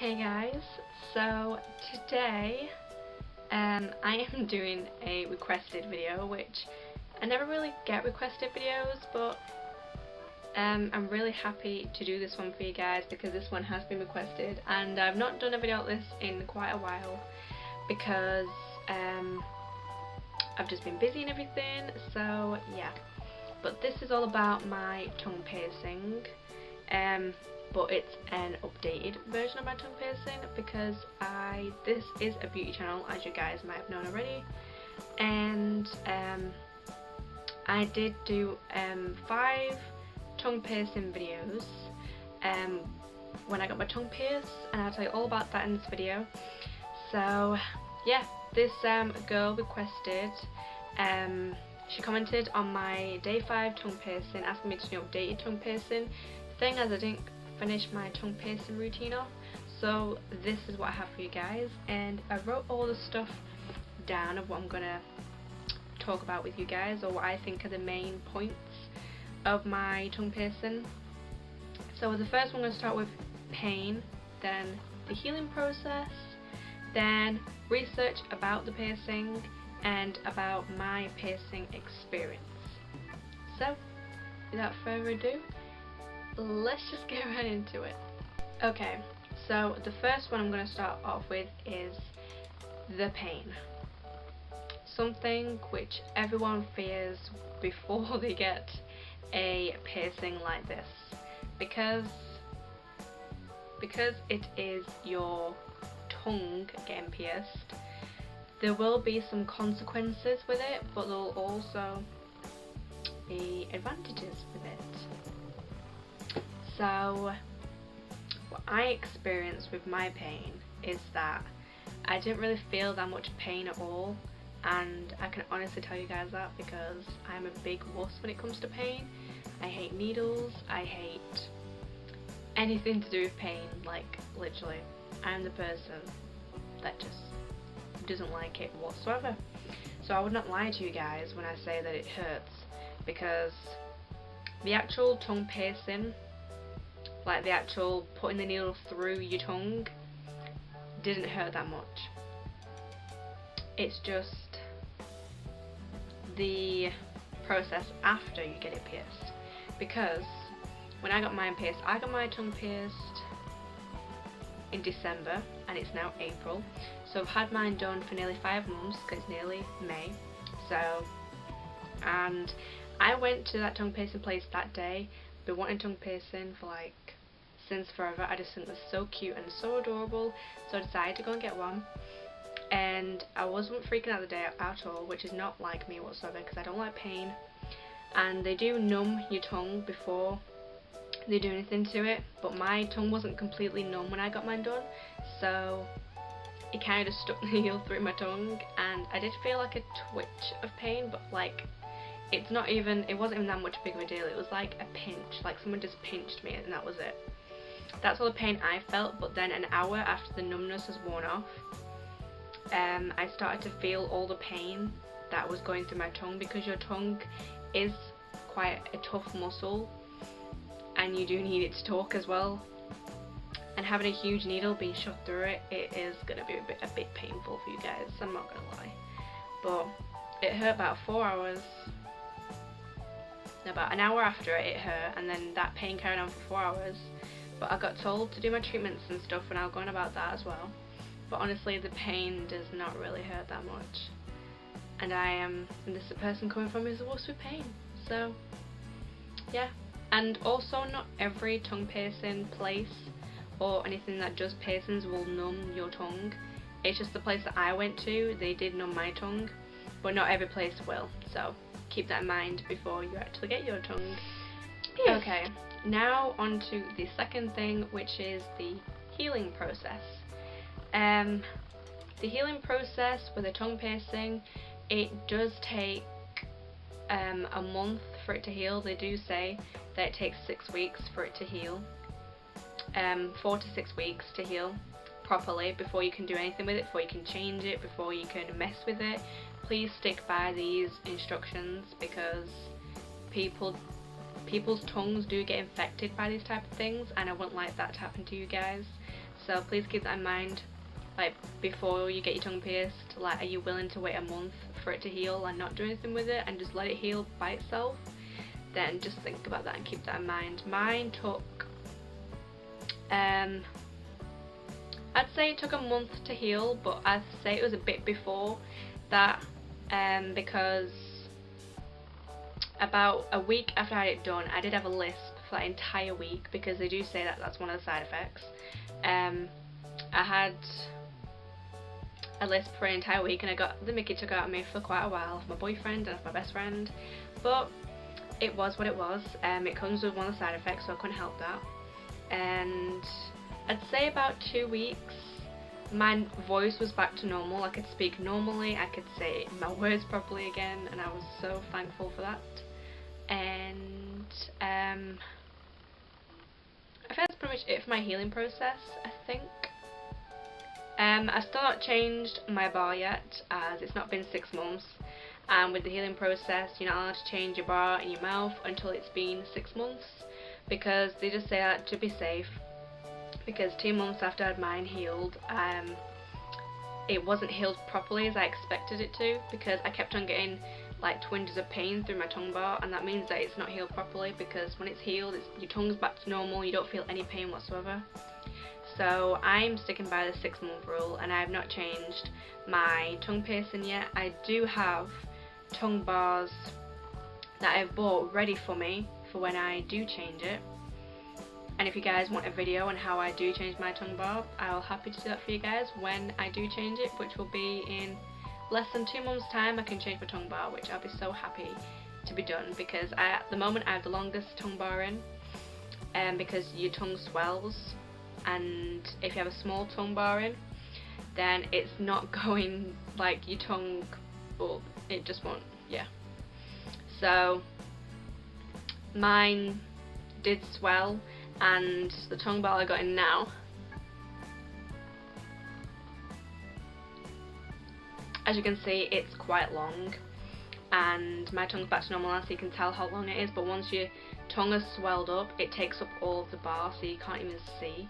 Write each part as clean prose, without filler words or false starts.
Hey guys, so today I am doing a requested video, which I never really get requested videos, but I'm really happy to do this one for you guys because this one has been requested, and I've not done a video like this in quite a while because I've just been busy and everything, so yeah. But this is all about my tongue piercing. But it's an updated version of my tongue piercing because this is a beauty channel, as you guys might have known already, and I did do 5 tongue piercing videos when I got my tongue pierced, and I'll tell you all about that in this video. So yeah, this girl requested, she commented on my day 5 tongue piercing asking me to do updated tongue piercing. Thing as I didn't finish my tongue piercing routine off, so this is what I have for you guys, and I wrote all the stuff down of what I'm gonna talk about with you guys, or what I think are the main points of my tongue piercing. So the first one, I'm going to start with pain, then the healing process, then research about the piercing, and about my piercing experience. So without further ado, let's just get right into it. Okay, so the first one I'm going to start off with is the pain. Something which everyone fears before they get a piercing like this, because it is your tongue getting pierced. There will be some consequences with it, but there will also be advantages with it. So what I experienced with my pain is that I didn't really feel that much pain at all, and I can honestly tell you guys that because I'm a big wuss when it comes to pain. I hate needles, I hate anything to do with pain, like literally. I'm the person that just doesn't like it whatsoever. So I would not lie to you guys when I say that it hurts, because the actual tongue piercing, like the actual putting the needle through your tongue, didn't hurt that much. It's just the process after you get it pierced. Because when I got mine pierced, I got my tongue pierced in December and it's now April. So I've had mine done for nearly 5 months because it's nearly May. So, and I went to that tongue piercing place that day. Been wanting tongue piercing for since forever. I just think it was so cute and so adorable, so I decided to go and get one, and I wasn't freaking out the day at all, which is not like me whatsoever because I don't like pain, and they do numb your tongue before they do anything to it, but my tongue wasn't completely numb when I got mine done, so it kind of just stuck the needle through my tongue, and I did feel like a twitch of pain, but it wasn't even that much big of a deal. It was like a pinch, like someone just pinched me and that was it. That's all the pain I felt. But then an hour after the numbness has worn off, I started to feel all the pain that was going through my tongue, because your tongue is quite a tough muscle and you do need it to talk as well, and having a huge needle being shoved through it, it is going to be a bit painful for you guys, I'm not going to lie. But it hurt about 4 hours. About an hour after it hurt, and then that pain carried on for 4 hours. But I got told to do my treatments and stuff, and I'll go on about that as well. But honestly, the pain does not really hurt that much. And this is the person coming from is a wuss with pain. So yeah. And also, not every tongue piercing place or anything that does piercings will numb your tongue. It's just the place that I went to, they did numb my tongue, but not every place will. So keep that in mind before you actually get your tongue pierced. Okay, now on to the second thing, which is the healing process. The healing process with a tongue piercing, it does take a month for it to heal. They do say that it takes 6 weeks for it to heal, 4 to 6 weeks to heal properly before you can do anything with it, before you can change it, before you can mess with it. Please stick by these instructions, because people's tongues do get infected by these type of things, and I wouldn't like that to happen to you guys. so please keep that in mind. Like, before you get your tongue pierced, like, are you willing to wait a month for it to heal and not do anything with it and just let it heal by itself? Then just think about that and keep that in mind. Mine took I'd say it took a month to heal, but I'd say it was a bit before that, because about a week after I had it done, I did have a lisp for that entire week, because they do say that that's one of the side effects. I had a lisp for an entire week, and I got the mickey took out of me for quite a while, off my boyfriend and off my best friend, but it was what it was. It comes with one of the side effects, so I couldn't help that. And I'd say about 2 weeks, my voice was back to normal. I could speak normally, I could say my words properly again, and I was so thankful for that. And I think that's pretty much it for my healing process, I think. I've still not changed my bar yet, as it's not been 6 months, and with the healing process you're not allowed to change your bar in your mouth until it's been 6 months, because they just say that to be safe. Because 2 months after I had mine healed, it wasn't healed properly as I expected it to, because I kept on getting like twinges of pain through my tongue bar, and that means that it's not healed properly, because when it's healed, your tongue's back to normal, you don't feel any pain whatsoever. So I'm sticking by the 6-month rule, and I have not changed my tongue piercing yet. I do have tongue bars that I've bought ready for me for when I do change it. And if you guys want a video on how I do change my tongue bar, I'll happy to do that for you guys when I do change it, which will be in less than 2 months time. I can change my tongue bar, which I'll be so happy to be done, because at the moment I have the longest tongue bar in, because your tongue swells, and if you have a small tongue bar in, then it's not going, like, your tongue, well, it just won't, yeah. So mine did swell, and the tongue bar I got in now, as you can see, it's quite long, and my tongue's back to normal now, so you can tell how long it is. But once your tongue has swelled up, it takes up all of the bar, so you can't even see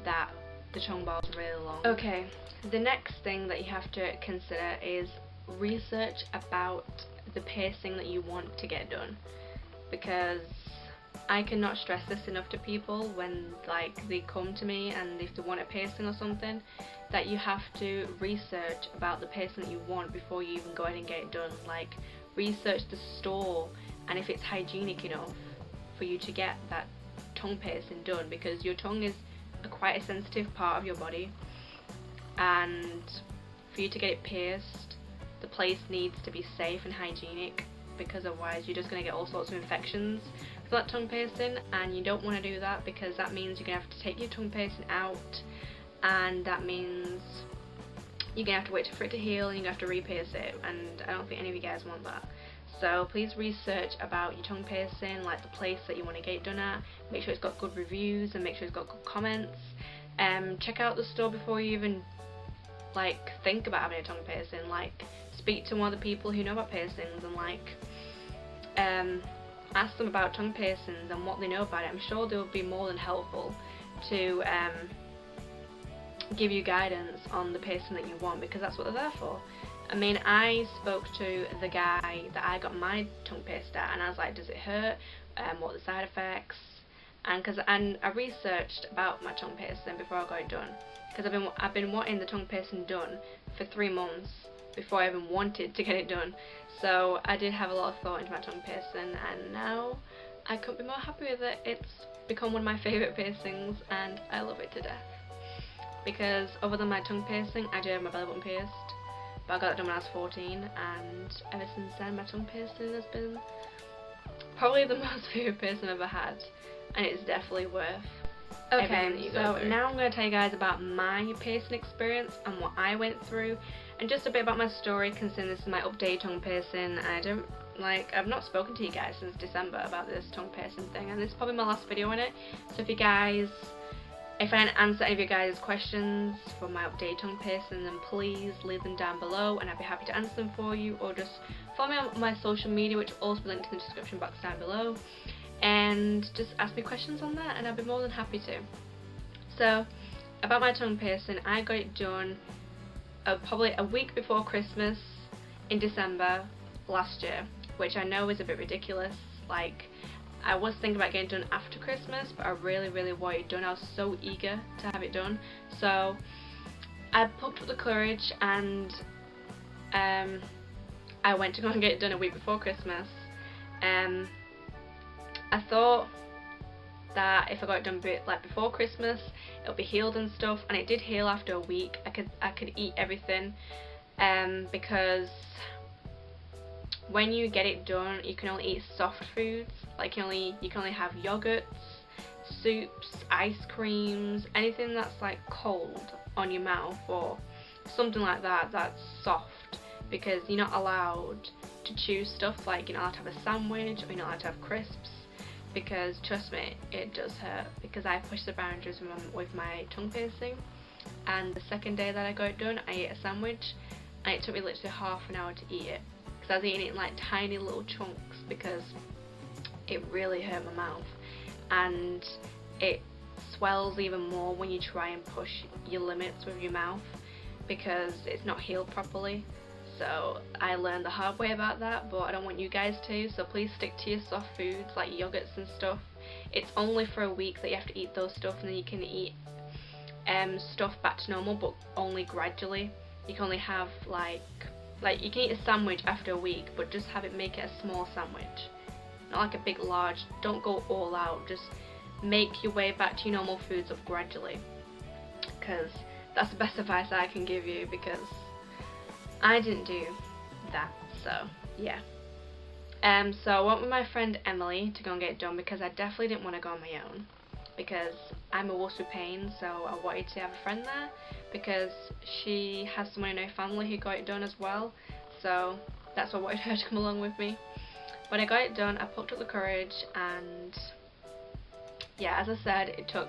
that the tongue bar is really long. Okay, the next thing that you have to consider is research about the piercing that you want to get done, because I cannot stress this enough to people when, like, they come to me and if they want a piercing or something, that you have to research about the piercing that you want before you even go ahead and get it done. Like, research the store and if it's hygienic enough for you to get that tongue piercing done, because your tongue is quite a sensitive part of your body, and for you to get it pierced, the place needs to be safe and hygienic, because otherwise you're just going to get all sorts of infections for that tongue piercing, and you don't want to do that, because that means you're going to have to take your tongue piercing out, and that means you're going to have to wait for it to heal, and you're going to have to re-pierce it, and I don't think any of you guys want that. So please research about your tongue piercing, like the place that you want to get it done at. Make sure it's got good reviews and make sure it's got good comments. Check out the store before you even, like, think about having a tongue piercing. Like, speak to one of the people who know about piercings and, like, ask them about tongue piercings and what they know about it. I'm sure they'll be more than helpful to give you guidance on the piercing that you want, because that's what they're there for. I mean, I spoke to the guy that I got my tongue pierced at, and I was like, does it hurt? What are the side effects? And I researched about my tongue piercing before I got it done, because I've been wanting the tongue piercing done for 3 months before I even wanted to get it done. So I did have a lot of thought into my tongue piercing, and now I couldn't be more happy with it. It's become one of my favourite piercings, and I love it to death. Because other than my tongue piercing, I do have my belly button pierced. But I got that done when I was 14, and ever since then my tongue piercing has been probably the most favourite piercing I've ever had, and it's definitely worth everything that you go through. Now I'm going to tell you guys about my piercing experience and what I went through, and just a bit about my story, considering this is my updated tongue piercing. I've not spoken to you guys since December about this tongue piercing thing, and this is probably my last video on it. So if I didn't answer any of your guys' questions for my updated tongue piercing, then please leave them down below and I'd be happy to answer them for you, or just follow me on my social media, which will also be linked in the description box down below, and just ask me questions on that and I'll be more than happy to. So about my tongue piercing, I got it done probably a week before Christmas in December last year, which I know is a bit ridiculous. Like, I was thinking about getting it done after Christmas, but I really wanted it done. I was so eager to have it done, so I plucked up the courage and I went to go and get it done a week before Christmas. I thought that if I got it done before Christmas, it'll be healed and stuff, and it did heal after a week. I could eat everything, because when you get it done, you can only eat soft foods. Like you can only have yogurts, soups, ice creams, anything that's like cold on your mouth or something like that that's soft, because you're not allowed to chew stuff. Like you're not allowed to have a sandwich, or you're not allowed to have crisps, because trust me, it does hurt, because I pushed the boundaries with my tongue piercing. And the second day that I got it done, I ate a sandwich and it took me literally half an hour to eat it, because I was eating it in like tiny little chunks, because it really hurt my mouth, and it swells even more when you try and push your limits with your mouth, because it's not healed properly. So I learned the hard way about that, but I don't want you guys to, so please stick to your soft foods like yogurts and stuff. It's only for a week that you have to eat those stuff, and then you can eat stuff back to normal, but only gradually. You can only have like you can eat a sandwich after a week, but just make it a small sandwich, not like a big large. Don't go all out, just make your way back to your normal foods up gradually, because that's the best advice I can give you, because I didn't do that. So yeah. So I went with my friend Emily to go and get it done, because I definitely didn't want to go on my own, because I'm a wuss with pain, so I wanted to have a friend there, because she has someone in her family who got it done as well, so that's why I wanted her to come along with me. When I got it done, I plucked up the courage, and yeah, as I said, it took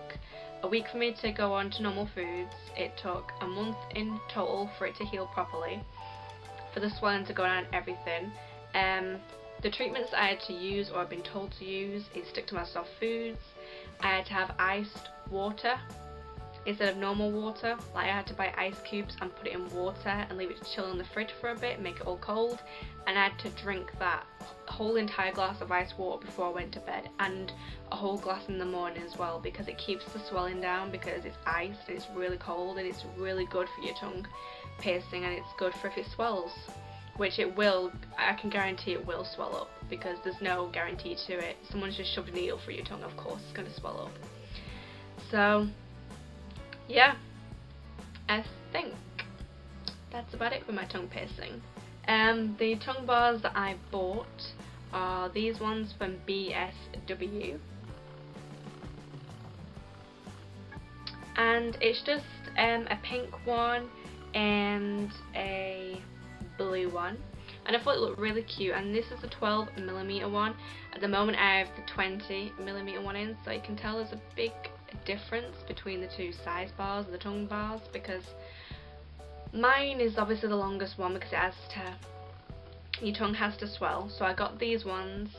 a week for me to go on to normal foods. It took a month in total for it to heal properly, for the swelling to go down and everything. The treatments I had to use, or I've been told to use, is stick to my soft foods. I had to have iced water instead of normal water. Like I had to buy ice cubes and put it in water and leave it to chill in the fridge for a bit, make it all cold, and I had to drink that whole entire glass of ice water before I went to bed, and a whole glass in the morning as well, because it keeps the swelling down, because it's iced and it's really cold, and it's really good for your tongue piercing, and it's good for if it swells, which it will. I can guarantee it will swell up, because there's no guarantee to it. Someone's just shoved a needle through your tongue, of course it's going to swell up. So yeah, I think that's about it for my tongue piercing. The tongue bars that I bought are these ones from BSW, and it's just a pink one and a blue one, and I thought it looked really cute. And this is the 12mm one. At the moment I have the 20mm one in, so you can tell there's a big difference between the two size bars of the tongue bars, because mine is obviously the longest one, because your tongue has to swell. So I got these ones,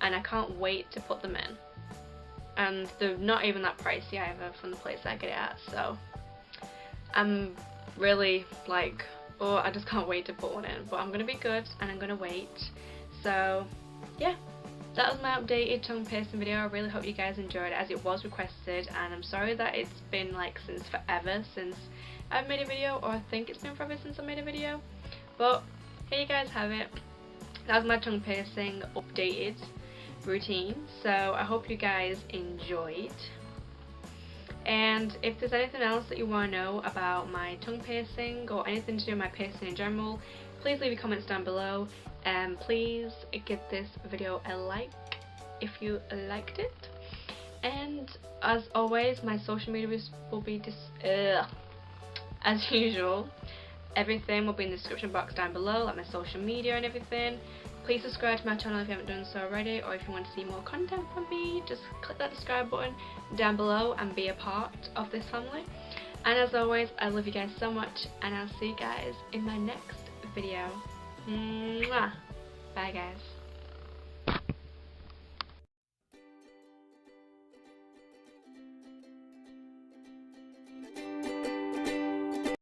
and I can't wait to put them in, and they're not even that pricey either from the place I get it at, so I'm really like, oh, I just can't wait to put one in. But I'm gonna be good, and I'm gonna wait. So yeah, that was my updated tongue piercing video. I really hope you guys enjoyed it, as it was requested, and I'm sorry that it's been like since forever since I've made a video, or I think it's been forever since I made a video, but here you guys have it. That was my tongue piercing updated routine, so I hope you guys enjoyed. And if there's anything else that you want to know about my tongue piercing, or anything to do with my piercing in general, please leave your comments down below, and please give this video a like if you liked it. And as always, my social media will be as usual, everything will be in the description box down below, like my social media and everything. Please subscribe to my channel if you haven't done so already, or if you want to see more content from me, just click that subscribe button down below and be a part of this family. And as always, I love you guys so much, and I'll see you guys in my next video. Mwah! Bye guys.